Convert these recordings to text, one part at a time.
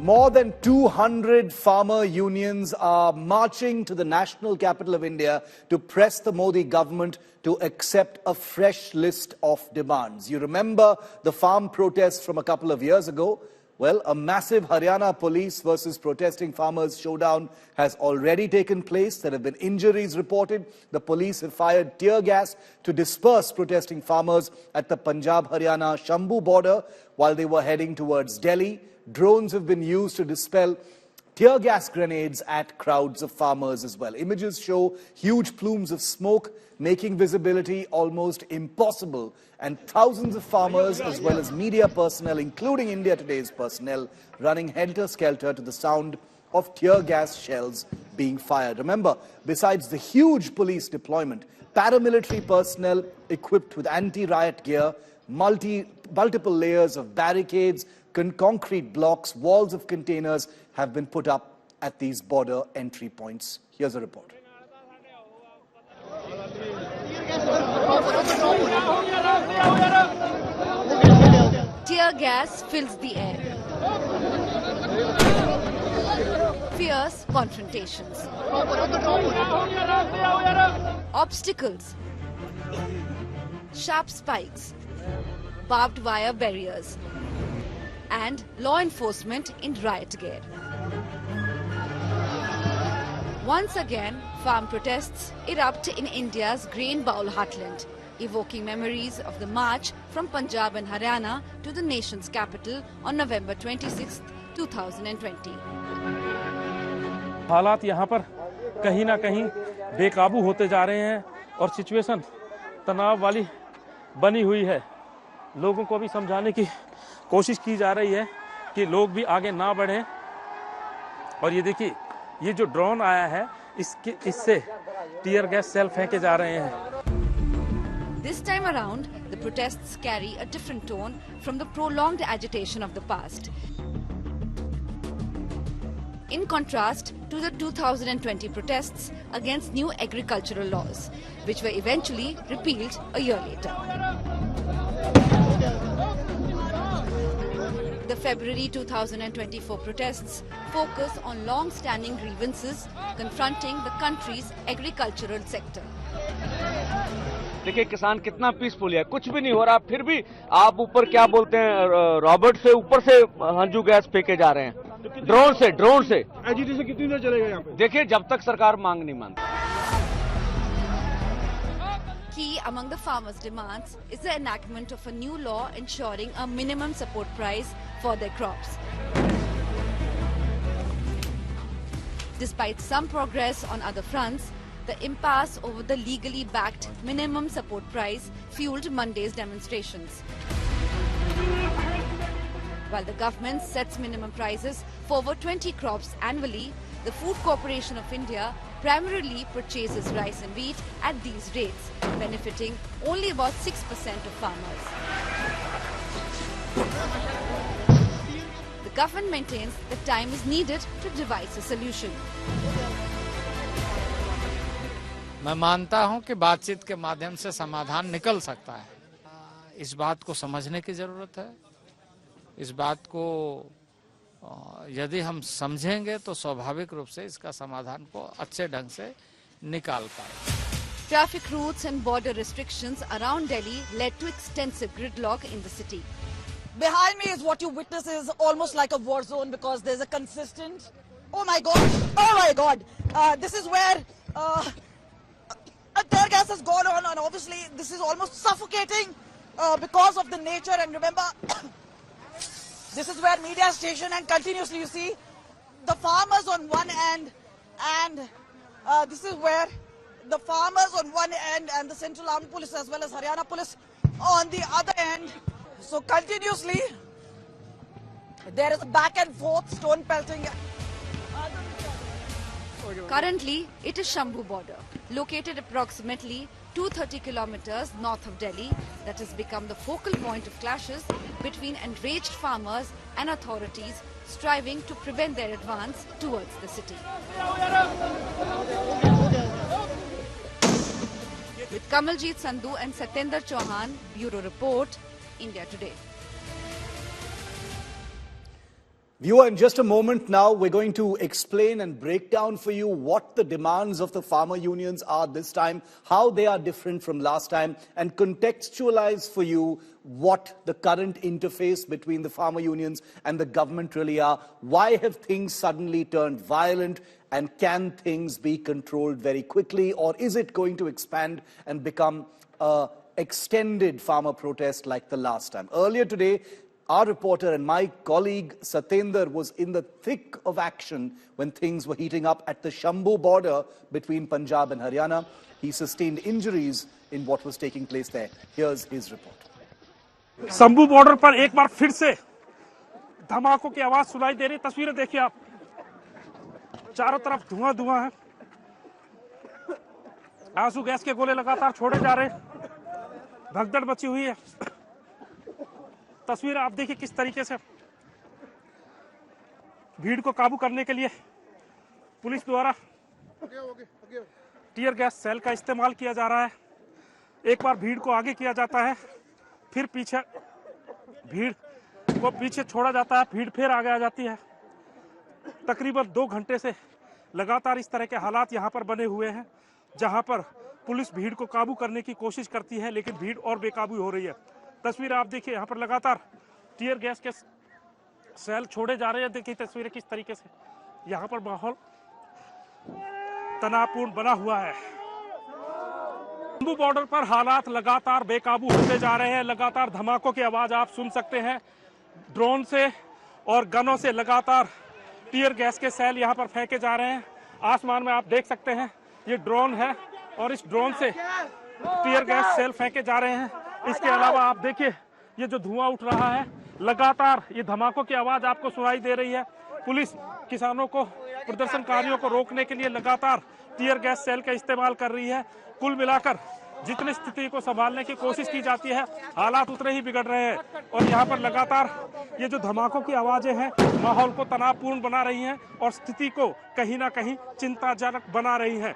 More than 200 farmer unions are marching to the national capital of India to press the Modi government to accept a fresh list of demands. You remember the farm protests from a couple of years ago? Well, a massive Haryana Police versus protesting farmers showdown has already taken place. There have been injuries reported. The police have fired tear gas to disperse protesting farmers at the Punjab-Haryana Shambhu border while they were heading towards Delhi. Drones have been used to dispel tear gas grenades at crowds of farmers as well. Images show huge plumes of smoke, making visibility almost impossible. And thousands of farmers as well as media personnel, including India Today's personnel, running helter-skelter to the sound of tear gas shells being fired. Remember, besides the huge police deployment, paramilitary personnel equipped with anti-riot gear, multiple layers of barricades, concrete blocks, walls of containers have been put up at these border entry points. Here's a report. Tear gas fills the air. Fierce confrontations. Obstacles. Sharp spikes. Barbed wire barriers. And law enforcement in riot gear. Once again, farm protests erupt in India's grain bowl heartland, evoking memories of the march from Punjab and Haryana to the nation's capital on November 26, 2020. हालात यहाँ पर कहीं ना कहीं बेकाबू होते जा रहे हैं और सिचुएशन तनाव वाली बनी हुई है। लोगों को भी समझाने की कोशिश की जा रही है कि लोग भी आगे ना बढ़ें। और ये देखिए, ये जो ड्रोन आया है, इससे टीयर गैस सेल फेंके जा रहे हैं। This time around, the protests carry a different tone from the prolonged agitation of the past. In contrast to the 2020 protests against new agricultural laws, which were eventually repealed a year later. The February 2024 protests focus on long-standing grievances confronting the country's agricultural sector. देखिए किसान कितना peaceful है, कुछ भी नहीं हो रहा, फिर भी आप ऊपर क्या बोलते हैं, रॉबर्ट से ऊपर से हंजू गैस फेंके जा रहे हैं, ड्रोन से। एजिटेशन कितनी देर चलेगा यहाँ पे? देखिए जब तक सरकार मांग नहीं मानती। Key among the farmers' demands is the enactment of a new law ensuring a minimum support price for their crops. Despite some progress on other fronts, the impasse over the legally backed minimum support price fueled Monday's demonstrations. While the government sets minimum prices for over 20 crops annually, the Food Corporation of India primarily purchases rice and wheat at these rates, benefiting only about 6% of farmers. The government maintains that time is needed to devise a solution. मैं मानता हूं कि बातचीत के माध्यम से समाधान निकल सकता है। इस बात को समझने की जरूरत है। इस बात को यदि हम समझेंगे तो स्वाभाविक रूप से इसका समाधान को अच्छे ढंग से निकाल पाएंगे। Traffic routes and border restrictions around Delhi led to extensive gridlock in the city. Behind me is what you witness is almost like a war zone because there's a consistent, oh my god, this is where a tear gas has gone on, and obviously this is almost suffocating because of the nature. And remember, this is where media is stationed, and continuously you see the farmers on one end, and this is where the farmers on one end and the Central Armed Police as well as Haryana Police on the other end. So continuously there is a back and forth stone pelting. Currently, it is Shambhu border, located approximately 230 kilometers north of Delhi, that has become the focal point of clashes between enraged farmers and authorities striving to prevent their advance towards the city. With Kamaljeet Sandhu and Satyendra Chauhan, Bureau Report, India Today. Viewer, in just a moment now, we're going to explain and break down for you what the demands of the farmer unions are this time, how they are different from last time, and contextualize for you what the current interface between the farmer unions and the government really are. Why have things suddenly turned violent, and can things be controlled very quickly, or is it going to expand and become an extended farmer protest like the last time? Earlier today, our reporter and my colleague Satyendra was in the thick of action when things were heating up at the Shambhu border between Punjab and Haryana. He sustained injuries in what was taking place there. Here's his report. Shambhu border पर एक बार फिर से धमाकों की आवाज सुनाई दे रही। तस्वीरें देखिए आप, चारों तरफ धुआं धुआं है, आंसू गैस के गोले लगातार छोड़े जा रहे हैं, भगदड़ मची हुई है। तस्वीर आप देखिए किस तरीके से भीड़ को काबू करने के लिए पुलिस द्वारा टीयर गैस सेल का इस्तेमाल किया जा रहा है। एक बार भीड़ को आगे किया जाता है, फिर भीड़ को पीछे छोड़ा जाता है, भीड़ फिर आगे आ जाती है। तकरीबन 2 घंटे से लगातार इस तरह के हालात यहाँ पर बने हुए हैं, जहाँ पर पुलिस भीड़ को काबू करने की कोशिश करती है, लेकिन भीड़ और बेकाबू हो रही है। तस्वीर आप देखिए, यहाँ पर लगातार टीयर गैस के सेल छोड़े जा रहे हैं। देखिए तस्वीरें किस तरीके से यहाँ पर माहौल तनावपूर्ण बना हुआ है। शंभू बॉर्डर पर हालात लगातार बेकाबू होते जा रहे हैं। लगातार धमाकों की आवाज आप सुन सकते हैं। ड्रोन से और गनों से लगातार टीयर गैस के सेल यहाँ पर फेंके जा रहे हैं। आसमान में आप देख सकते हैं, ये ड्रोन है और इस ड्रोन से टीयर गैस सेल फेंके जा रहे हैं। इसके अलावा आप देखिए, ये जो धुआं उठ रहा है, लगातार ये धमाकों की आवाज आपको सुनाई दे रही है। पुलिस किसानों को, प्रदर्शनकारियों को रोकने के लिए लगातार टीयर गैस सेल का इस्तेमाल कर रही है। कुल मिलाकर जितनी स्थिति को संभालने की कोशिश की जाती है, हालात उतने ही बिगड़ रहे हैं। और यहाँ पर लगातार ये जो धमाकों की आवाजें हैं, माहौल को तनावपूर्ण बना रही हैं और स्थिति को कहीं ना कहीं चिंताजनक बना रही हैं।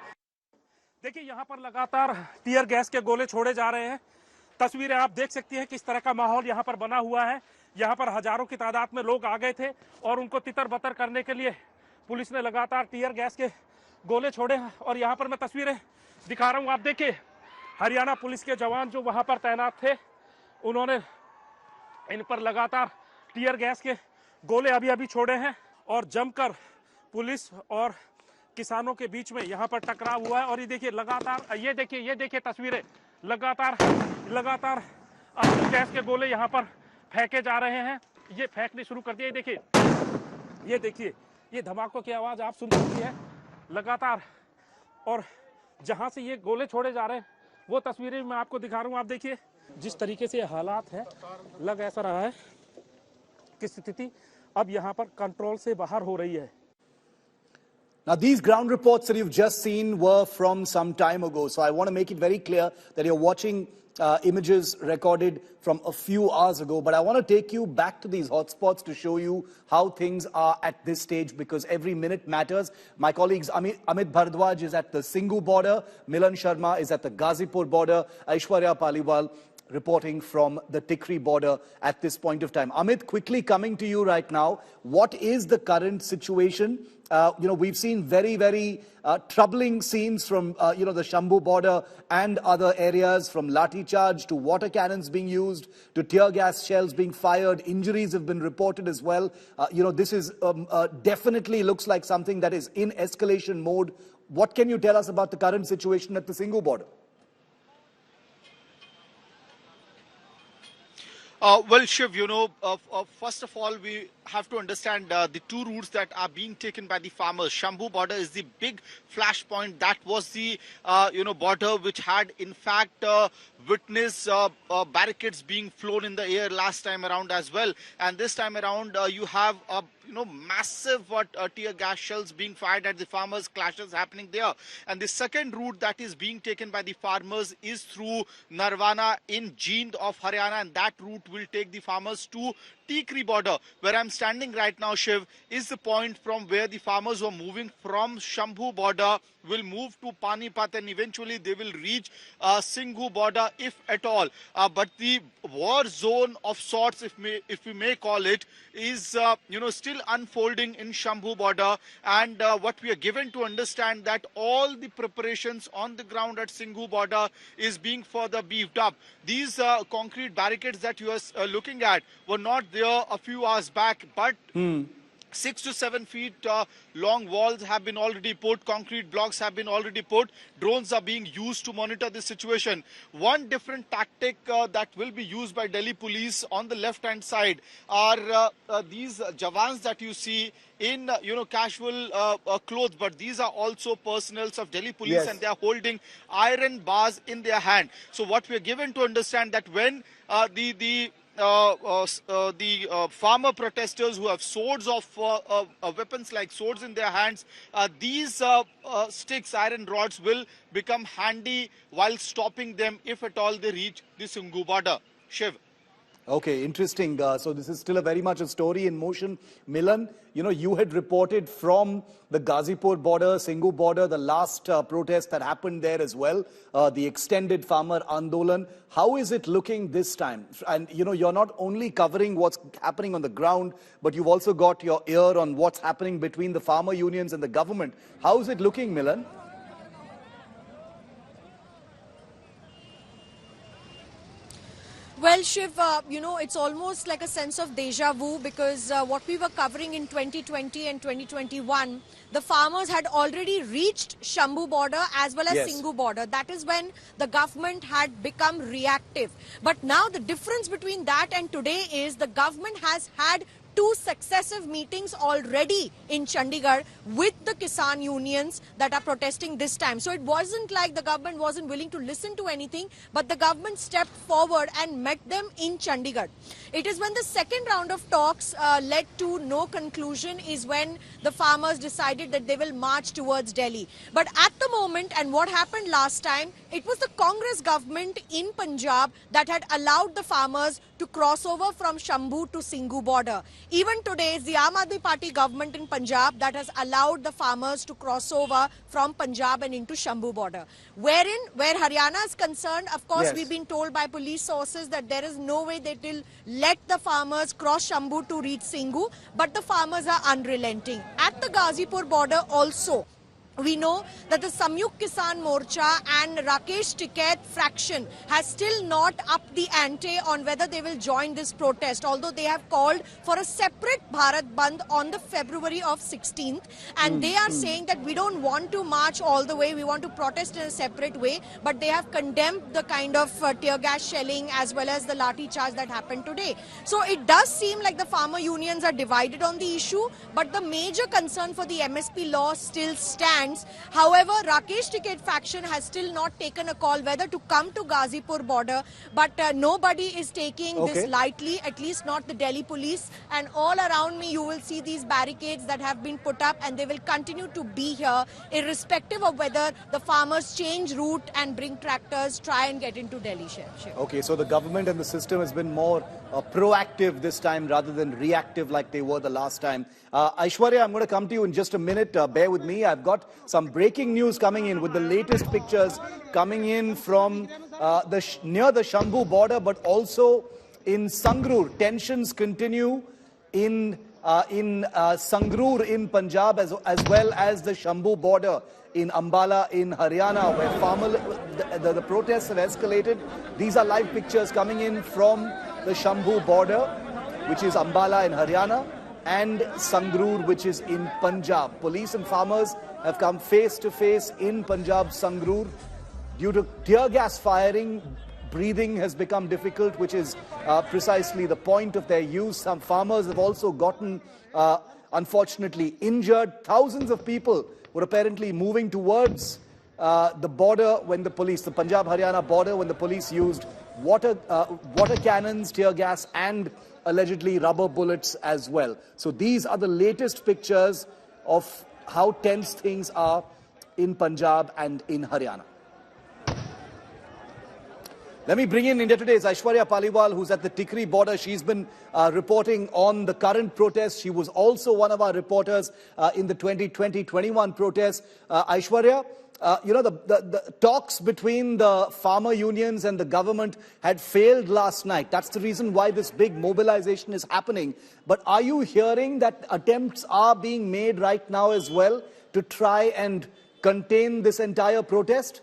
देखिए यहाँ पर लगातार टीयर गैस के गोले छोड़े जा रहे हैं। तस्वीरें आप देख सकती हैं किस तरह का माहौल यहाँ पर बना हुआ है। यहाँ पर हजारों की तादाद में लोग आ गए थे और उनको तितर बतर करने के लिए पुलिस ने लगातार टीयर गैस के गोले छोड़े हैं। और यहाँ पर मैं तस्वीरें दिखा रहा हूँ, आप देखिए, हरियाणा पुलिस के जवान जो वहाँ पर तैनात थे, उन्होंने इन पर लगातार टीयर गैस के गोले अभी छोड़े हैं और जमकर पुलिस और किसानों के बीच में यहाँ पर टकराव हुआ है। और ये देखिए लगातार, ये देखिए तस्वीरें, लगातार आंसू गैस के गोले यहाँ पर फेंके जा रहे हैं। ये फेंकने शुरू कर दिए। ये देखिए ये धमाकों की आवाज आप सुन सकती है लगातार। और जहां से ये गोले छोड़े जा रहे हैं वो तस्वीरें मैं आपको दिखा रहा हूं। आप देखिए जिस तरीके से हालात हैं, लग ऐसा रहा है कि स्थिति अब यहाँ पर कंट्रोल से बाहर हो रही है। Now, these ground reports that you've just seen were from some time ago. So I want to make it very clear that you're watching images recorded from a few hours ago. But I want to take you back to these hotspots to show you how things are at this stage, because every minute matters. My colleagues Amit Bhardwaj is at the Singhu border, Milan Sharma is at the Ghazipur border, Aishwarya Paliwal reporting from the Tikri border at this point of time. Amit, quickly coming to you right now, what is the current situation? We've seen very troubling scenes from, the Shambhu border and other areas, from lathi charge to water cannons being used to tear gas shells being fired. Injuries have been reported as well. This is definitely looks like something that is in escalation mode. What can you tell us about the current situation at the Singhu border? Well, Shiv, first of all, we have to understand the two routes that are being taken by the farmers. Shambhu border is the big flashpoint. That was the, border which had, in fact, witnessed barricades being flown in the air last time around as well. And this time around, you have massive tear gas shells being fired at the farmers, clashes happening there. And the second route that is being taken by the farmers is through Narwana in Jind of Haryana, and that route will take the farmers to Tikri border, where I'm standing right now, Shiv, is the point from where the farmers were moving from Shambhu border will move to Panipat, and eventually they will reach Singhu border, if at all. But the war zone of sorts, if we may call it, is still unfolding in Shambhu border. And what we are given to understand that all the preparations on the ground at Singhu border is being further beefed up. These concrete barricades that you are looking at were not there a few hours back, but 6 to 7 feet long walls have been already put, concrete blocks have been already put, drones are being used to monitor the situation. One different tactic that will be used by Delhi police on the left hand side are these jawans that you see in casual clothes, but these are also personnels of Delhi police. Yes. And they are holding iron bars in their hand. So what we are given to understand that when the farmer protesters who have swords of weapons like swords in their hands, these sticks, iron rods, will become handy while stopping them if at all they reach the Singhu border. Shiv. Okay, interesting. So this is still very much a story in motion. Milan, you had reported from the Ghazipur border, Singhu border, the last protest that happened there as well, the extended farmer Andolan. How is it looking this time? And, you're not only covering what's happening on the ground, but you've also got your ear on what's happening between the farmer unions and the government. How is it looking, Milan? Well, Shiv, it's almost like a sense of deja vu, because what we were covering in 2020 and 2021, the farmers had already reached Shambhu border as well as Singhu border. That is when the government had become reactive. But now the difference between that and today is the government has had 2 successive meetings already in Chandigarh with the Kisan unions that are protesting this time. So it wasn't like the government wasn't willing to listen to anything, but the government stepped forward and met them in Chandigarh. It is when the second round of talks led to no conclusion is when the farmers decided that they will march towards Delhi. But at the moment, and what happened last time, it was the Congress government in Punjab that had allowed the farmers to cross over from Shambhu to Singhu border. Even today, it's the Aam Aadmi Party government in Punjab that has allowed the farmers to cross over from Punjab and into Shambhu border. Where Haryana is concerned, of course, we've been told by police sources that there is no way they will let the farmers cross Shambhu to reach Singhu, but the farmers are unrelenting. At the Ghazipur border also, we know that the Samyukt Kisan Morcha and Rakesh Tikait fraction has still not upped the ante on whether they will join this protest, although they have called for a separate Bharat Bandh on the February of 16th. And they are saying that we don't want to march all the way, we want to protest in a separate way. But they have condemned the kind of tear gas shelling as well as the lathi charge that happened today. So it does seem like the farmer unions are divided on the issue, but the major concern for the MSP law still stands. However, Rakesh Tikait faction has still not taken a call whether to come to Ghazipur border, but nobody is taking this lightly, at least not the Delhi police. And all around me you will see these barricades that have been put up, and they will continue to be here irrespective of whether the farmers change route and bring tractors, try and get into Delhi. Okay, so the government and the system has been more proactive this time rather than reactive like they were the last time. Aishwarya, I'm going to come to you in just a minute. Bear with me. I've got some breaking news coming in with the latest pictures coming in from near the Shambhu border, but also in Sangrur. Tensions continue in Sangrur in Punjab as well as the Shambhu border in Ambala in Haryana, where the protests have escalated. These are live pictures coming in from the Shambhu border, which is Ambala in Haryana, and Sangrur, which is in Punjab. Police and farmers have come face to face in Punjab, Sangrur. Due to tear gas firing, breathing has become difficult, which is precisely the point of their use. Some farmers have also gotten, unfortunately, injured. Thousands of people were apparently moving towards the border when the Punjab-Haryana border, when the police used water cannons, tear gas, and allegedly rubber bullets as well. So these are the latest pictures of how tense things are in Punjab and in Haryana. Let me bring in India Today's Aishwarya Paliwal, who's at the Tikri border. She's been reporting on the current protests. She was also one of our reporters in the 2020-21 protests. Aishwarya, the talks between the farmer unions and the government had failed last night. That's the reason why this big mobilization is happening. But are you hearing that attempts are being made right now as well to try and contain this entire protest?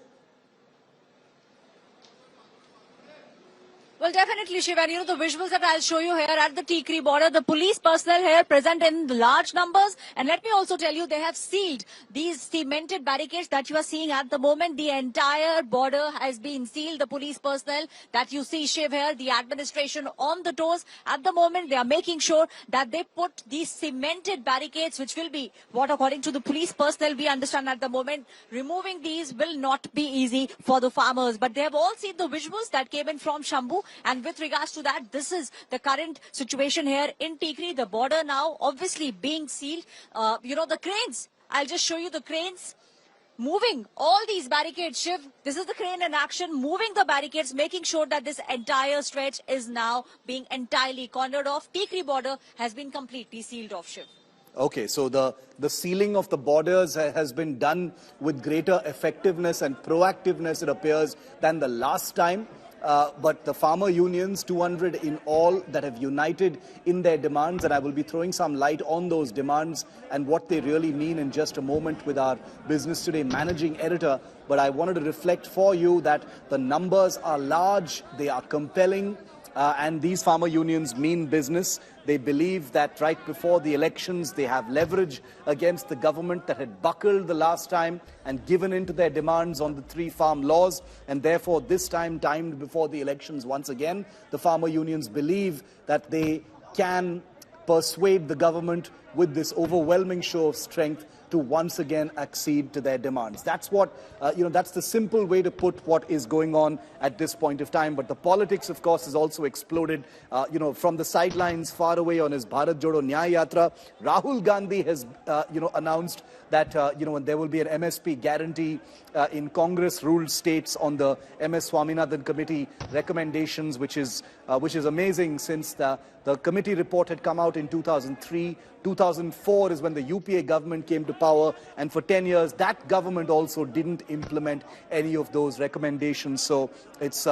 Well, definitely, Shiv. And the visuals that I'll show you here at the Tikri border, the police personnel here present in large numbers. And let me also tell you, they have sealed these cemented barricades that you are seeing at the moment. The entire border has been sealed. The police personnel that you see, Shiv, here, the administration on the toes. At the moment, they are making sure that they put these cemented barricades, which will be what, according to the police personnel, we understand at the moment, removing these will not be easy for the farmers. But they have all seen the visuals that came in from Shambhu. And with regards to that, this is the current situation here in Tikri. The border now obviously being sealed. The cranes. I'll just show you the cranes moving all these barricades. Shiv, this is the crane in action, moving the barricades, making sure that this entire stretch is now being entirely cornered off. Tikri border has been completely sealed off, Shiv. Okay, so the sealing of the borders has been done with greater effectiveness and proactiveness, it appears, than the last time. But the farmer unions, 200 in all, that have united in their demands, and I will be throwing some light on those demands and what they really mean in just a moment with our Business Today managing editor. But I wanted to reflect for you that the numbers are large, they are compelling, and these farmer unions mean business. They believe that right before the elections, they have leverage against the government that had buckled the last time and given in to their demands on the 3 farm laws. And therefore, this time, timed before the elections once again, the farmer unions believe that they can persuade the government with this overwhelming show of strength to once again accede to their demands. That's what, that's the simple way to put what is going on at this point of time. But the politics, of course, has also exploded. From the sidelines far away on his Bharat Jodo Nyaya Yatra, Rahul Gandhi has, announced that, there will be an MSP guarantee in Congress-ruled states on the MS Swaminathan Committee recommendations, which is amazing since the committee report had come out in 2003. 2004 is when the UPA government came to power, and for 10 years that government also didn't implement any of those recommendations. So it's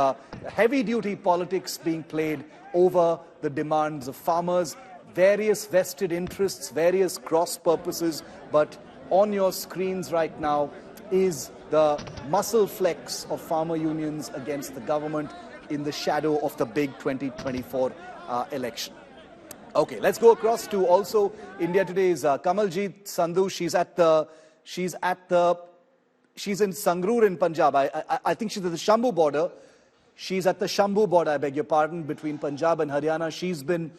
heavy-duty politics being played over the demands of farmers, various vested interests, various cross-purposes, but on your screens right now is the muscle flex of farmer unions against the government in the shadow of the big 2024 election. Okay, let's go across to also India Today's Kamaljeet Sandhu. She's in Sangrur in Punjab. I think she's at the Shambhu border. She's at the Shambhu border, I beg your pardon, between Punjab and Haryana. She's been,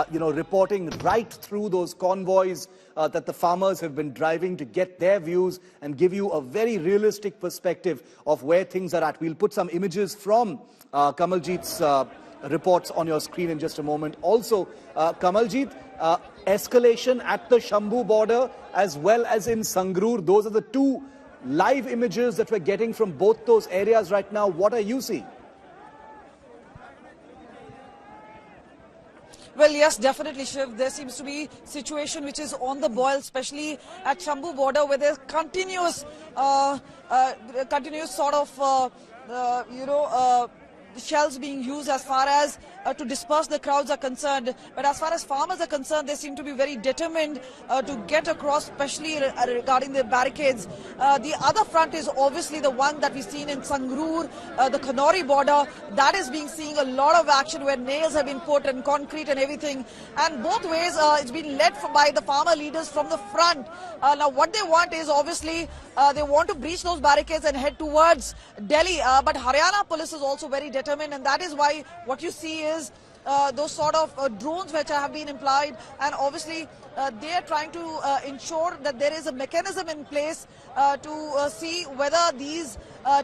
reporting right through those convoys that the farmers have been driving to get their views and give you a very realistic perspective of where things are at. We'll put some images from Kamaljeet's reports on your screen in just a moment. Also, Kamaljeet, escalation at the Shambhu border as well as in Sangrur. Those are the 2 live images that we're getting from both those areas right now. What are you seeing? Well, yes, definitely, Shiv. There seems to be situation which is on the boil, especially at Shambhu border, where there's continuous sort of, shells being used as far as to disperse the crowds are concerned. But as far as farmers are concerned, they seem to be very determined to get across, especially regarding the barricades. The other front is obviously the one that we've seen in Sangrur, the Kanori border. That is seeing a lot of action where nails have been put and concrete and everything. And both ways, it's been led by the farmer leaders from the front. Now, what they want is obviously they want to breach those barricades and head towards Delhi. But Haryana Police is also very determined, and that is why what you see is those sort of drones which have been implied, and obviously they are trying to ensure that there is a mechanism in place to see whether these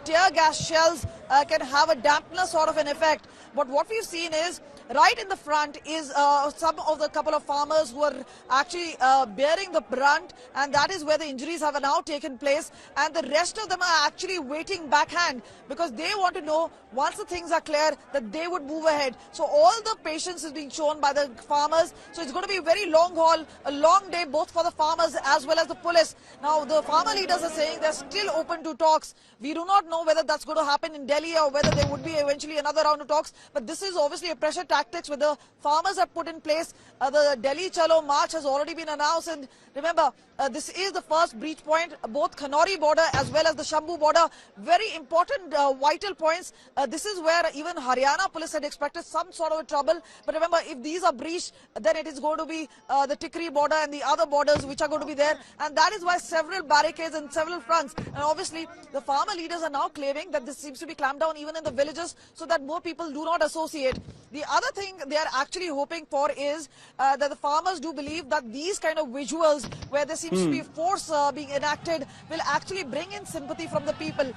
tear gas shells can have a dampener sort of an effect. But what we've seen is right in the front is some of the couple of farmers who are actually bearing the brunt, and that is where the injuries have now taken place, and the rest of them are actually waiting backhand because they want to know once the things are clear that they would move ahead. So all the patience is being shown by the farmers. So it's going to be a very long haul, a long day both for the farmers as well as the police. Now the farmer leaders are saying they're still open to talks. We do not know whether that's going to happen in Delhi or whether there would be eventually another round of talks. But this is obviously a pressure tactics where the farmers have put in place. The Delhi Chalo march has already been announced, and remember, this is the first breach point, both Kanori border as well as the Shambhu border. Very important vital points. This is where even Haryana Police had expected some sort of a trouble. But remember, if these are breached, then it is going to be the Tikri border and the other borders which are going to be there. And that is why several barricades and several fronts. And obviously, the farmer leaders are now claiming that this seems to be clamped down even in the villages so that more people do not associate. The other thing they are actually hoping for is that the farmers do believe that these kind of visuals where there seems to be force being enacted will actually bring in sympathy from the people.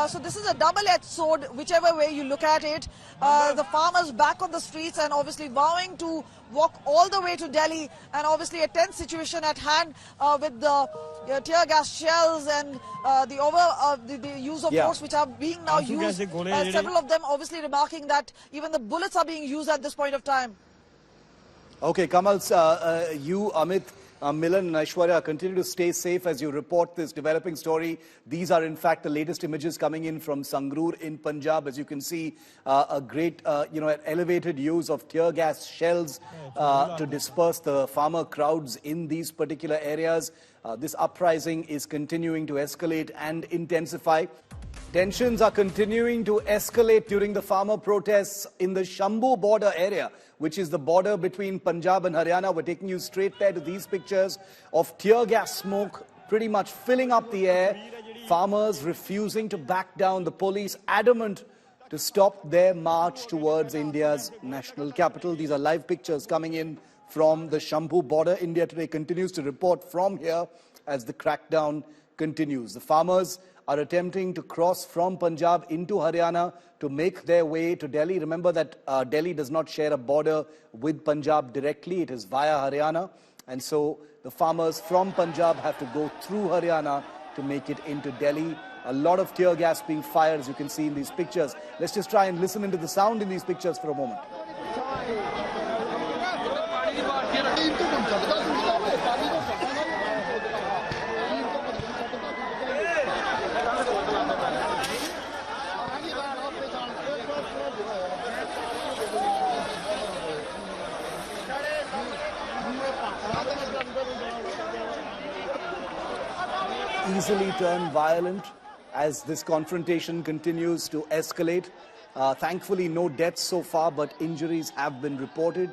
So this is a double-edged sword, whichever way you look at it. The farmers back on the streets and obviously vowing to walk all the way to Delhi, and obviously a tense situation at hand with the tear gas shells and the use of force which are being now used. Several of them obviously remarking that even the bullets are being used at this point of time. Okay, Kamal, you, Amit, Milan and Aishwarya, continue to stay safe as you report this developing story. These are in fact the latest images coming in from Sangrur in Punjab. As you can see, a great, elevated use of tear gas shells to disperse the farmer crowds in these particular areas. This uprising is continuing to escalate and intensify. Tensions are continuing to escalate during the farmer protests in the Shambhu border area, which is the border between Punjab and Haryana. We're taking you straight there to these pictures of tear gas smoke pretty much filling up the air. Farmers refusing to back down, the police adamant to stop their march towards India's national capital. These are live pictures coming in from the Shambhu border. India Today continues to report from here as the crackdown continues. The farmers are attempting to cross from Punjab into Haryana to make their way to Delhi. Remember that Delhi does not share a border with Punjab directly. It is via Haryana. And so the farmers from Punjab have to go through Haryana to make it into Delhi. A lot of tear gas being fired, as you can see in these pictures. Let's just try and listen into the sound in these pictures for a moment. Easily turn violent as this confrontation continues to escalate. Thankfully, no deaths so far, but injuries have been reported.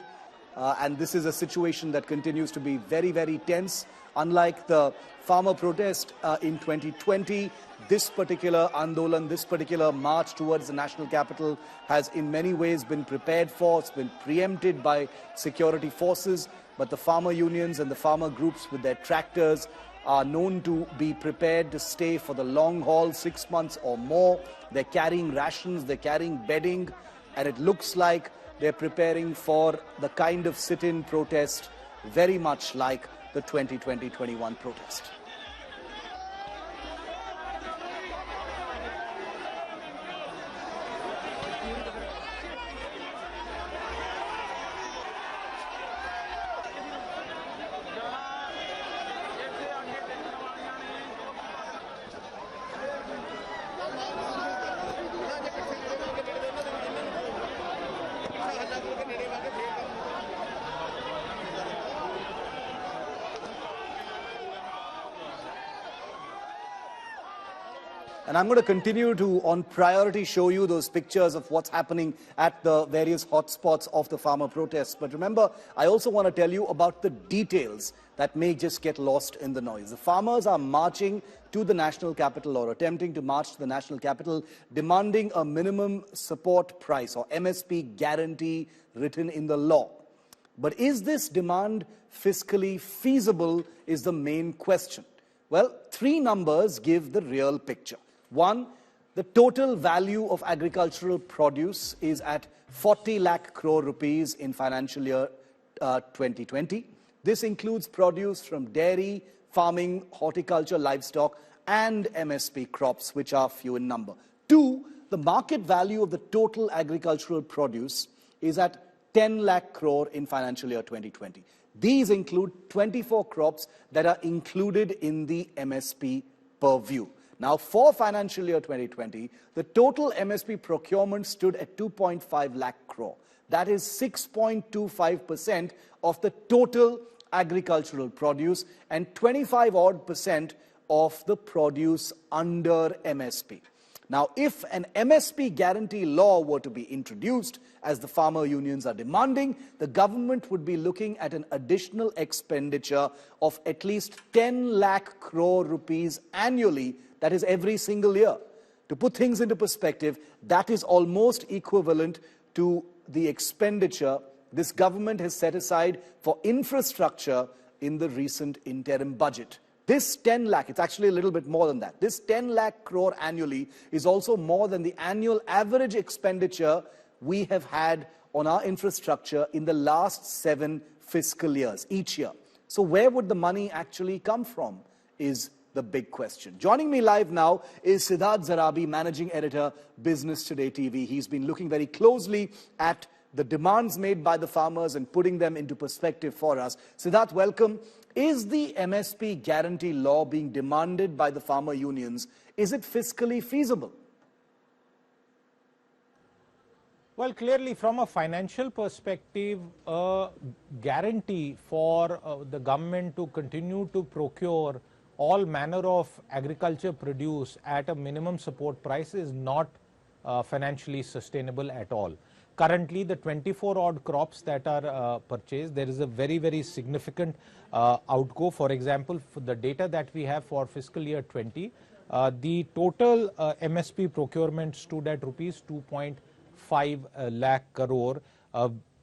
And this is a situation that continues to be very, very tense. Unlike the farmer protest in 2020, this particular Andolan, this particular march towards the national capital has in many ways been prepared for. It's been preempted by security forces. But the farmer unions and the farmer groups with their tractors are known to be prepared to stay for the long haul, 6 months or more. They're carrying rations, they're carrying bedding, and it looks like they're preparing for the kind of sit-in protest very much like the 2020-21 protest. And I'm going to continue to, on priority, show you those pictures of what's happening at the various hotspots of the farmer protests. But remember, I also want to tell you about the details that may just get lost in the noise. The farmers are marching to the national capital, or attempting to march to the national capital, demanding a minimum support price or MSP guarantee written in the law. But is this demand fiscally feasible is the main question. Well, three numbers give the real picture. One, The total value of agricultural produce is at 40 lakh crore rupees in financial year 2020. This includes produce from dairy, farming, horticulture, livestock, and MSP crops, which are few in number. 2, the market value of the total agricultural produce is at 10 lakh crore in financial year 2020. These include 24 crops that are included in the MSP purview. Now, for financial year 2020, the total MSP procurement stood at 2.5 lakh crore. That is 6.25% of the total agricultural produce and 25% of the produce under MSP. Now, if an MSP guarantee law were to be introduced, as the farmer unions are demanding, the government would be looking at an additional expenditure of at least 10 lakh crore rupees annually, that is every single year. To put things into perspective, that is almost equivalent to the expenditure this government has set aside for infrastructure in the recent interim budget. This 10 lakh, it's actually a little bit more than that. This 10 lakh crore annually is also more than the annual average expenditure we have had on our infrastructure in the last 7 fiscal years, each year. So where would the money actually come from is the big question. Joining me live now is Siddharth Zarabi, Managing Editor, Business Today TV. He's been looking very closely at the demands made by the farmers and putting them into perspective for us. Siddharth, welcome. Is the MSP guarantee law being demanded by the farmer unions? Is it fiscally feasible? Well, clearly from a financial perspective, a guarantee for the government to continue to procure all manner of agriculture produce at a minimum support price is not financially sustainable at all. Currently, the 24 odd crops that are purchased, there is a very, very significant outgo. For example, for the data that we have for fiscal year 20, the total MSP procurement stood at rupees 2.5 lakh crore,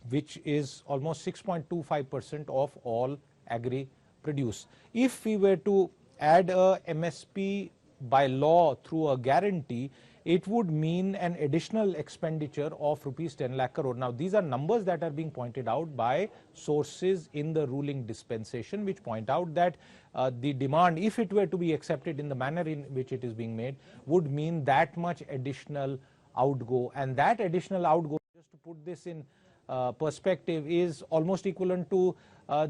which is almost 6.25% of all agri produce. If we were to add a MSP by law through a guarantee, it would mean an additional expenditure of rupees 10 lakh crore. Now, these are numbers that are being pointed out by sources in the ruling dispensation, which point out that the demand, if it were to be accepted in the manner in which it is being made, would mean that much additional outgo. And that additional outgo, just to put this in perspective, is almost equivalent to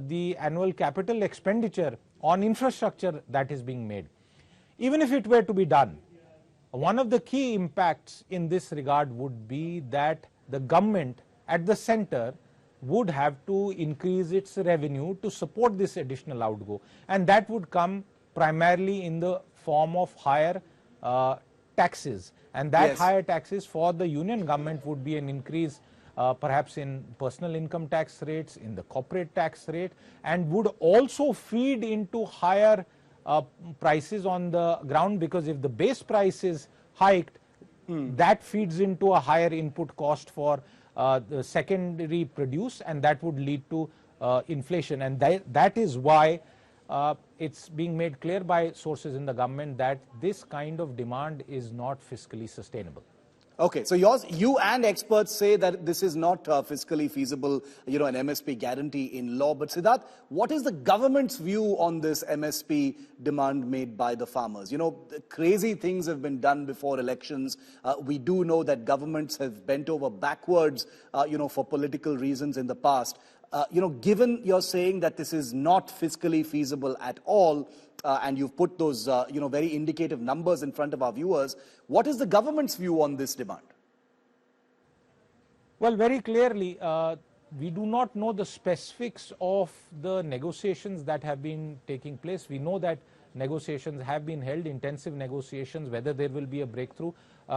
the annual capital expenditure on infrastructure that is being made. Even if it were to be done, one of the key impacts in this regard would be that the government at the center would have to increase its revenue to support this additional outgo, and that would come primarily in the form of higher taxes, and that higher taxes for the union government would be an increase perhaps in personal income tax rates, in the corporate tax rate, and would also feed into higher prices on the ground, because if the base price is hiked, that feeds into a higher input cost for the secondary produce, and that would lead to inflation. And that is why it's being made clear by sources in the government that this kind of demand is not fiscally sustainable. Okay, so you and experts say that this is not fiscally feasible, an MSP guarantee in law. But Siddharth, what is the government's view on this MSP demand made by the farmers? Crazy things have been done before elections. We do know that governments have bent over backwards, for political reasons in the past. Given you're saying that this is not fiscally feasible at all, and you've put those, very indicative numbers in front of our viewers, what is the government's view on this demand? Well, very clearly, we do not know the specifics of the negotiations that have been taking place. We know that negotiations have been held, intensive negotiations. Whether there will be a breakthrough,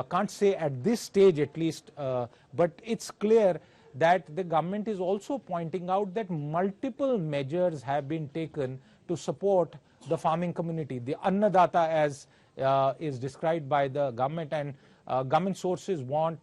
can't say at this stage at least, but it's clear that the government is also pointing out that multiple measures have been taken to support the farming community, the Annadata as is described by the government, and government sources want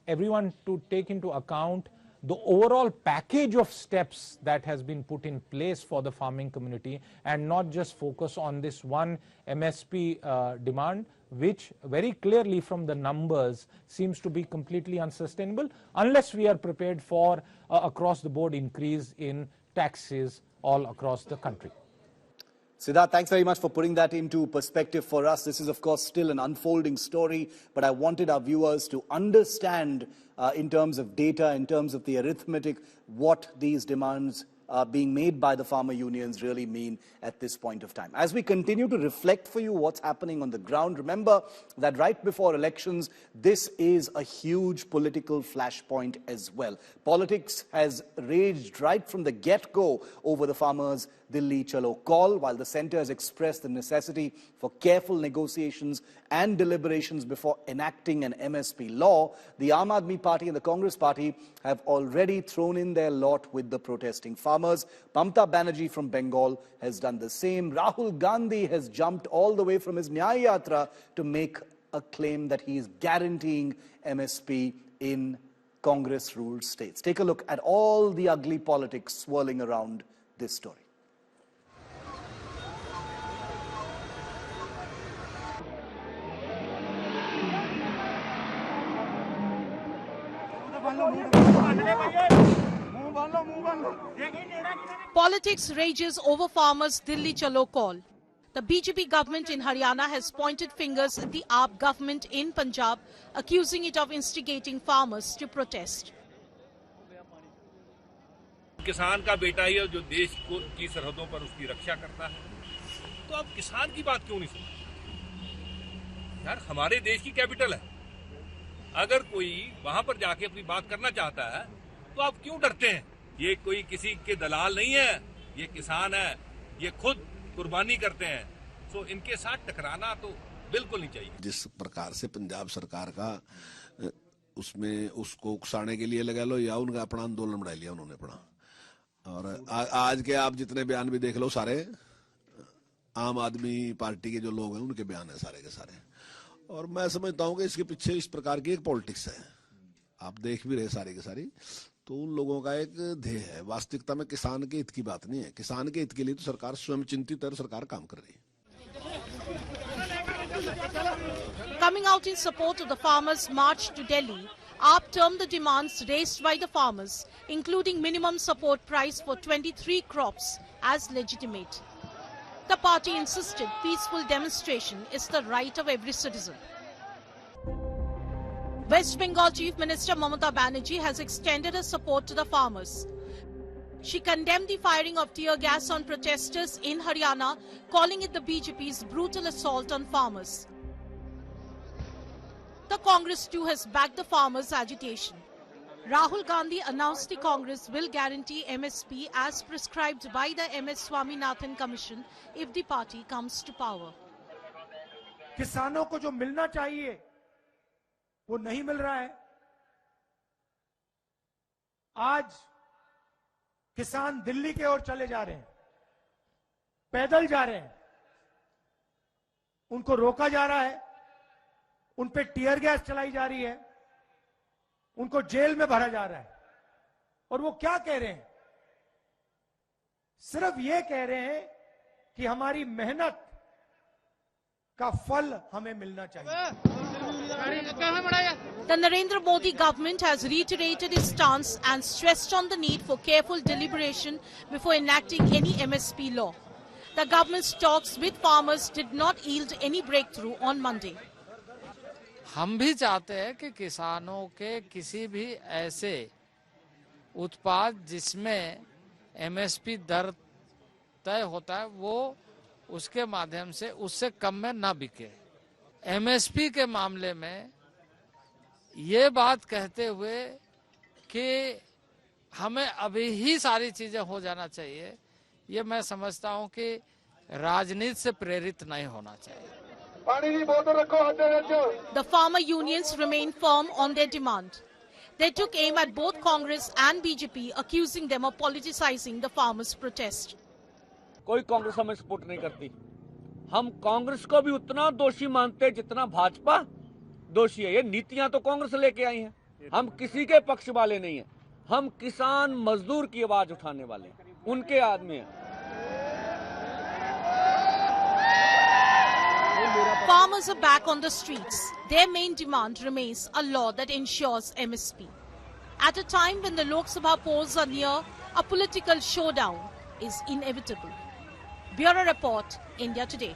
everyone to take into account the overall package of steps that has been put in place for the farming community, and not just focus on this one MSP demand, which very clearly from the numbers seems to be completely unsustainable unless we are prepared for across the board increase in taxes all across the country. Siddharth, thanks very much for putting that into perspective for us. This is, of course, still an unfolding story, but I wanted our viewers to understand in terms of data, in terms of the arithmetic, what these demands being made by the farmer unions really mean at this point of time. As we continue to reflect for you what's happening on the ground, remember that right before elections, this is a huge political flashpoint as well. Politics has raged right from the get-go over the farmers' Delhi Chalo call, while the centre has expressed the necessity for careful negotiations and deliberations before enacting an MSP law. The Aam Aadmi Party and the Congress Party have already thrown in their lot with the protesting farmers. Mamata Banerjee from Bengal has done the same. Rahul Gandhi has jumped all the way from his Nyaya Yatra to make a claim that he is guaranteeing MSP in Congress-ruled states. Take a look at all the ugly politics swirling around this story. Politics rages over farmers' Delhi Chalo call. The BJP government in Haryana has pointed fingers at the AAP government in Punjab, accusing it of instigating farmers to protest. किसान का बेटा ही है जो देश को की सरहदों पर उसकी रक्षा करता है, तो अब किसान की बात क्यों नहीं सुनते? यार हमारे देश की कैपिटल है, अगर कोई वहां पर जाके अपनी बात करना चाहता है तो आप क्यों डरते हैं? ये कोई किसी के दलाल नहीं है, ये किसान है, ये खुद कुर्बानी करते हैं, तो इनके साथ टकराना तो बिल्कुल नहीं चाहिए। जिस प्रकार से पंजाब सरकार का उसमें उसको उकसाने के लिए लगा लो या उनका अपना आंदोलन बढ़ा लिया उन्होंने अपना, और आज के आप जितने बयान भी देख लो सारे आम आदमी पार्टी के जो लोग हैं उनके बयान है सारे के सारे, और मैं समझता हूं कि इसके पीछे इस प्रकार की एक पॉलिटिक्स है। आप देख भी रहे सारी के सारी, तो उन लोगों का एक ध्येय है। वास्तविकता में किसान के हित की बात नहीं है, किसान के हित के लिए तो सरकार स्वयं चिंतित है और सरकार काम कर रही है। Coming out in support of the farmers' march to Delhi, AAP termed the demands raised by the farmers, including minimum support price for 23 crops, as legitimate. The party insisted peaceful demonstration is the right of every citizen. West Bengal Chief Minister Mamata Banerjee has extended her support to the farmers. She condemned the firing of tear gas on protesters in Haryana, calling it the BJP's brutal assault on farmers. The Congress too has backed the farmers' agitation. Rahul Gandhi announced the Congress will guarantee MSP as prescribed by the MS Swaminathan Commission if the party comes to power. किसानों को जो मिलना चाहिए वो नहीं मिल रहा है। आज किसान दिल्ली के ओर चले जा रहे हैं, पैदल जा रहे हैं, उनको रोका जा रहा है, उन पे टीयर गैस चलाई जा रही है, उनको जेल में भरा जा रहा है, और वो क्या कह रहे हैं? सिर्फ ये कह रहे हैं कि हमारी मेहनत का फल हमें मिलना चाहिए। The Narendra Modi government has reiterated its stance and stressed on the need for careful deliberation before enacting any MSP law. The government's talks with farmers did not yield any breakthrough on Monday. हम भी चाहते हैं कि किसानों के किसी भी ऐसे उत्पाद जिसमें एमएसपी दर तय होता है वो उसके माध्यम से उससे कम में ना बिके। एमएसपी के मामले में ये बात कहते हुए कि हमें अभी ही सारी चीजें हो जाना चाहिए, ये मैं समझता हूं कि राजनीति से प्रेरित नहीं होना चाहिए। The farmer unions remain firm on their demand. They took aim at both Congress and BJP, accusing them of politicizing the farmers' protest. कोई कांग्रेस हमें सपोर्ट नहीं करती। हम कांग्रेस को भी उतना दोषी मानते जितना भाजपा दोषी है। ये नीतियां तो कांग्रेस लेके आई हैं, हम किसी के पक्ष वाले नहीं हैं। हम किसान मजदूर की आवाज उठाने वाले हैं, उनके आदमी हैं। Farmers are back on the streets. Their main demand remains a law that ensures MSP. At a time when the Lok Sabha polls are near, a political showdown is inevitable. Bureau Report, India Today.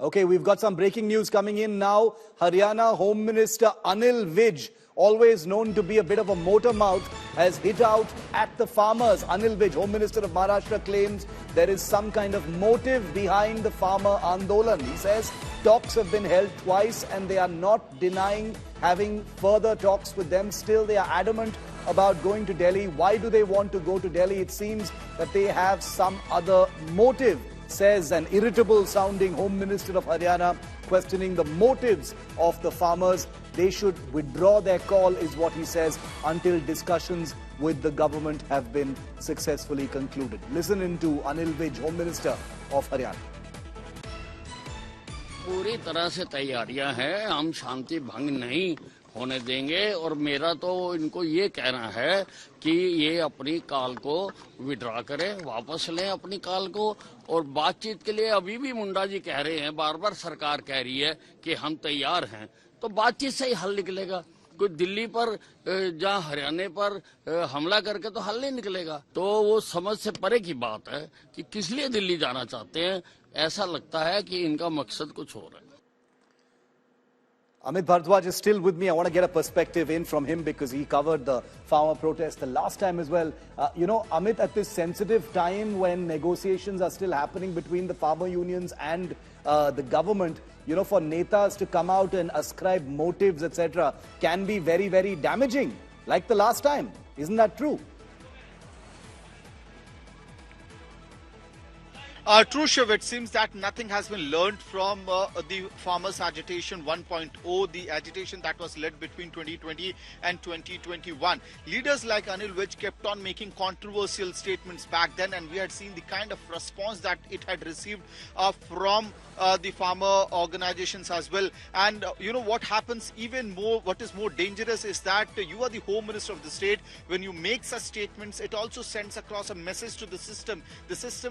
Okay, we've got some breaking news coming in now. Haryana Home Minister Anil Vij, always known to be a bit of a motor mouth, has hit out at the farmers. Anil Vij, Home Minister of Maharashtra, claims there is some kind of motive behind the farmer Andolan. He says talks have been held twice and they are not denying having further talks with them. Still, they are adamant about going to Delhi. Why do they want to go to Delhi? It seems that they have some other motive, says an irritable sounding Home Minister of Haryana, questioning the motives of the farmers. They should withdraw their call, is what he says, until discussions with the government have been successfully concluded. Listen into Anil Vij, Home Minister of Haryana. पूरी तरह से तैयारियां हैं, हम शांति भंग नहीं होने देंगे और मेरा तो इनको ये कहना है कि ये अपनी कॉल को विड्रॉ करें, वापस लें अपनी कॉल को। और बातचीत के लिए अभी भी मुंडा जी कह रहे हैं, बार बार सरकार कह रही है कि हम तैयार हैं, तो बातचीत से ही हल निकलेगा। कोई दिल्ली पर जहाँ हरियाणा पर हमला करके तो हल नहीं निकलेगा। तो वो समझ से परे की बात है कि किस लिए दिल्ली जाना चाहते हैं। ऐसा लगता है कि इनका मकसद कुछ और है। Amit Bharadwaj is still with me. I want to get a perspective in from him because he covered the farmer protest the last time as well. Amit, at this sensitive time when negotiations are still happening between the farmer unions and the government, for netas to come out and ascribe motives, etc., can be very, very damaging, like the last time. Isn't that true? True, Shiv. It seems that nothing has been learned from the farmers' agitation 1.0, the agitation that was led between 2020 and 2021. Leaders like Anil Vij kept on making controversial statements back then, and we had seen the kind of response that it had received from the farmer organizations as well. And what happens even more, what is more dangerous is that you are the Home Minister of the state. When you make such statements, it also sends across a message to the system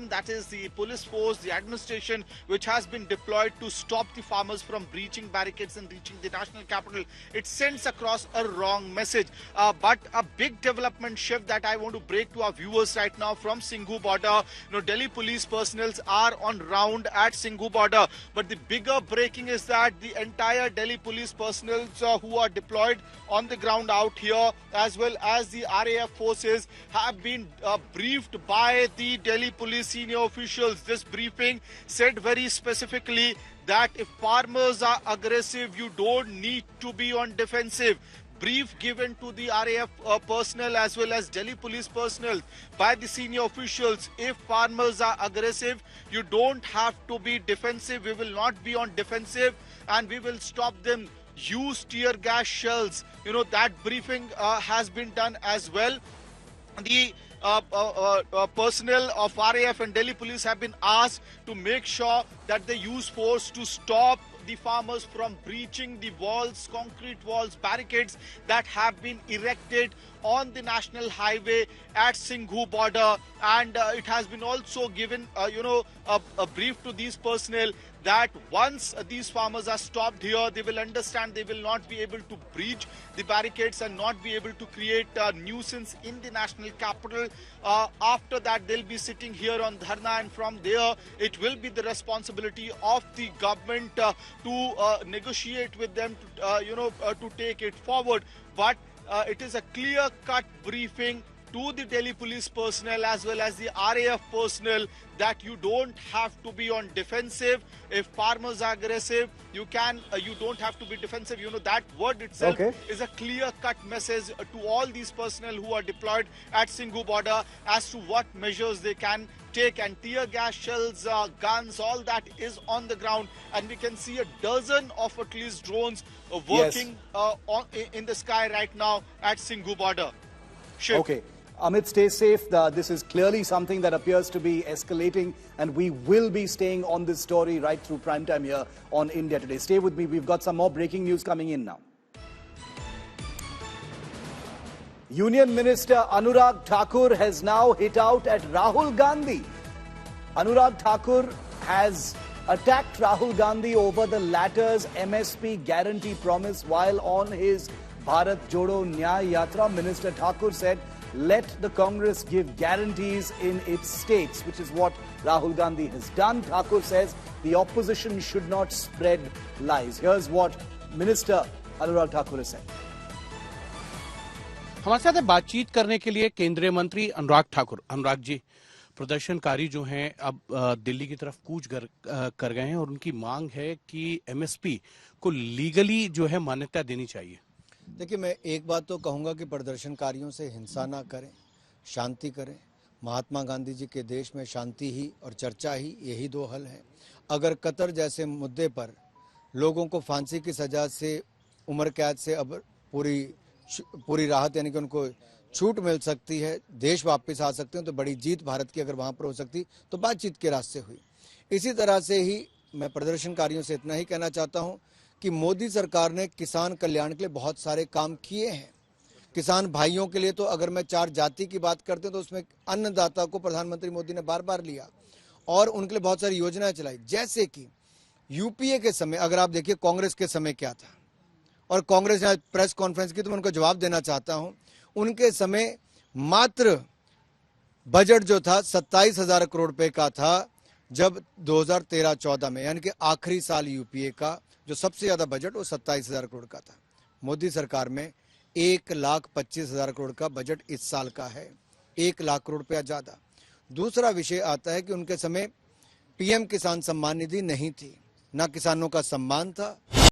that is the police force, the administration, which has been deployed to stop the farmers from breaching barricades and reaching the national capital. It sends across a wrong message. But a big development shift that I want to break to our viewers right now from Shambhu border. Delhi police personnel are on round at Shambhu border. But the bigger breaking is that the entire Delhi police personnel who are deployed on the ground out here, as well as the RAF forces, have been briefed by the Delhi police senior officials. This briefing said very specifically that if farmers are aggressive, you don't need to be on defensive. Brief given to the RAF personnel as well as Delhi police personnel by the senior officials. If farmers are aggressive, you don't have to be defensive. We will not be on defensive and we will stop them. Use tear gas shells. That briefing has been done as well. The personnel of RAF and Delhi police have been asked to make sure that they use force to stop the farmers from breaching the walls, concrete walls, barricades that have been erected on the national highway at Shambhu border. And it has been also given, a brief to these personnel that once these farmers are stopped here, they will understand they will not be able to breach the barricades and not be able to create a nuisance in the national capital. After that, they'll be sitting here on dharna, and from there, it will be the responsibility of the government to negotiate with them, to take it forward. But it is a clear-cut briefing to the Delhi police personnel as well as the RAF personnel that you don't have to be on defensive. If farmers are aggressive, you don't have to be defensive. That word itself is a clear-cut message to all these personnel who are deployed at Shambhu border as to what measures they can take. And tear gas shells, guns, all that is on the ground. And we can see a dozen of at least drones working in the sky right now at Shambhu border. Shiv. Okay. Amit, stay safe. This is clearly something that appears to be escalating, and we will be staying on this story right through primetime here on India Today. Stay with me. We've got some more breaking news coming in now. Union Minister Anurag Thakur has now hit out at Rahul Gandhi. Anurag Thakur has attacked Rahul Gandhi over the latter's MSP guarantee promise while on his Bharat Jodo Nyay Yatra. Minister Thakur said, let the Congress give guarantees in its states, which is what Rahul Gandhi has done. Thakur says the opposition should not spread lies. Here's what Minister Anurag Thakur has said. हमारे साथ बातचीत करने के लिए केंद्रीय मंत्री अनुराग ठाकुर। अनुराग जी, प्रदर्शनकारी जो हैं अब दिल्ली की तरफ कूच कर गए हैं और उनकी मांग है कि एमएसपी को लीगली जो है मान्यता देनी चाहिए। देखिए, मैं एक बात तो कहूंगा कि प्रदर्शनकारियों से हिंसा ना करें, शांति करें। महात्मा गांधी जी के देश में शांति ही और चर्चा ही, यही दो हल हैं। अगर कतर जैसे मुद्दे पर लोगों को फांसी की सजा से, उम्र कैद से अब पूरी राहत यानी कि उनको छूट मिल सकती है, देश वापस आ सकते हैं, तो बड़ी जीत भारत की अगर वहां पर हो सकती तो बातचीत के रास्ते हुई। इसी तरह से ही मैं प्रदर्शनकारियों से इतना ही कहना चाहता हूं कि मोदी सरकार ने किसान कल्याण के लिए बहुत सारे काम किए हैं। किसान भाइयों के लिए तो अगर मैं 4 जाति की बात करते हैं तो उसमें अन्नदाता को प्रधानमंत्री मोदी ने बार बार लिया और उनके लिए बहुत सारी योजनाएं चलाई। जैसे कि यूपीए के समय अगर आप देखिए कांग्रेस के समय क्या था, और कांग्रेस ने प्रेस कॉन्फ्रेंस की तो मैं उनको जवाब देना चाहता हूं। उनके समय मात्र बजट जो था 27,000 करोड़ रुपए का था, जब 2013-14 में यानी कि आखिरी साल यूपीए का जो सबसे ज्यादा बजट वो 27,000 करोड़ का था। मोदी सरकार में 1,25,000 करोड़ का बजट इस साल का है, 1 लाख करोड़ रुपया ज्यादा। दूसरा विषय आता है कि उनके समय पीएम किसान सम्मान निधि नहीं थी, ना किसानों का सम्मान था।